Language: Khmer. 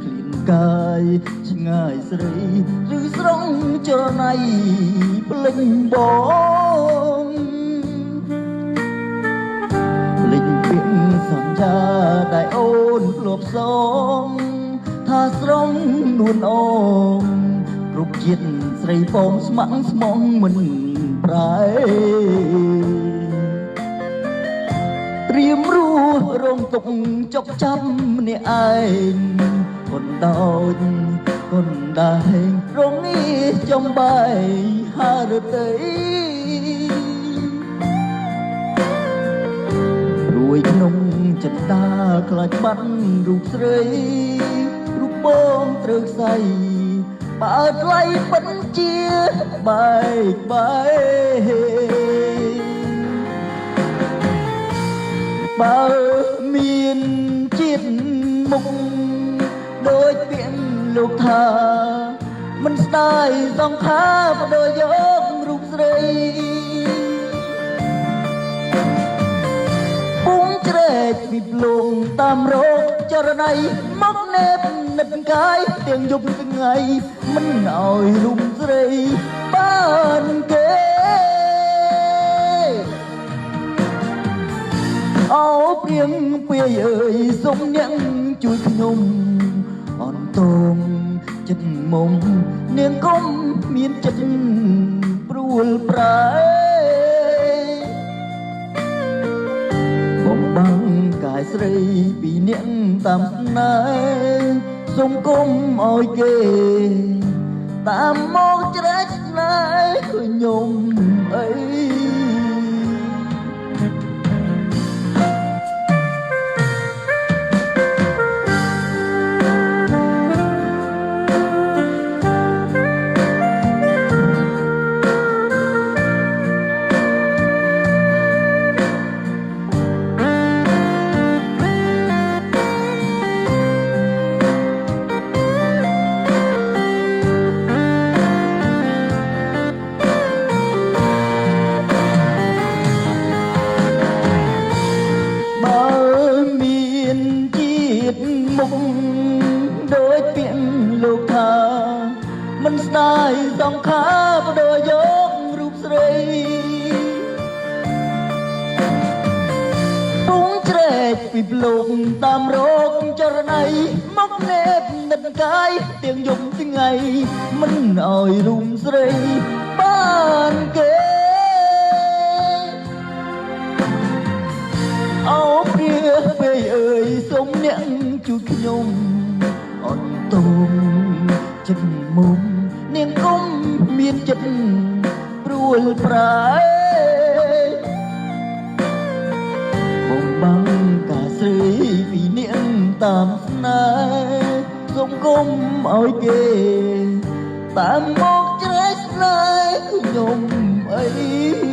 ក្លៀនកាយឆ្ងាយស្រីឬស្រង់ចរណៃភ្លេចបងភ្លេចពាក្យសន្យាដែលអូនធ្លាប់សងថាស្រង់នួនអូនគ្រប់ជាតិស្រីបងស្ម័គ្រស្មងមិនប្រែត្រៀមរស់រងទុកចុកចាំម្នាក់ឯងคนដោយคนได้រងនេះចំបាយហើរទៅរួយក្នុងចិត្តតាខ្លាចបាត់រូបស្រីរូបបងត្រូវខ្សែបើថ្លៃពិតជាបែកបែបើមានជាតិមុខដូចពាក្យលោកថាមិនស្ដាយសង្ខារបដូរយករូបស្រីពុំជ្រែកពីភ្លងតាមរោគចរណៃមកណែបនិតកាយទាំងយប់ថ្ងៃមិនឲ្យរូបស្រីបានគេអោព្រៀងពាយអើយសុំអ្នកជួយខ្ញុំអន់តងចិត្តមុំនាងកុំមានចិត្តព្រួលប្រែបំបាំងកាយស្រីពីអ្នកតាមស្នេហ៍សុំគុំឲ្យគេតាមមកច្រែកស្នេហ៍ខ្ញុំអីដូចពាក្យលោកថាមិនស្ដាយសង្ខារបដូរយករូបស្រីពុំជ្រែកពីភ្លងតាមរោគចរណៃមកណែបនិតកាយទាំងយប់ថ្ងៃមិនឲ្យរូបស្រីបានគេអោព្រាពេលអើយសុំអ្នកជួយខ្ញុំអត់តូនចិត្តមុំនាងគុំមានចិត្តព្រួលប្រែបំបាំងកាស្រីពីនាងតាមស្នេហ៍សុំគុំឲ្យគេតាមមកច្រែកស្នេហ៍ខ្ញុំអី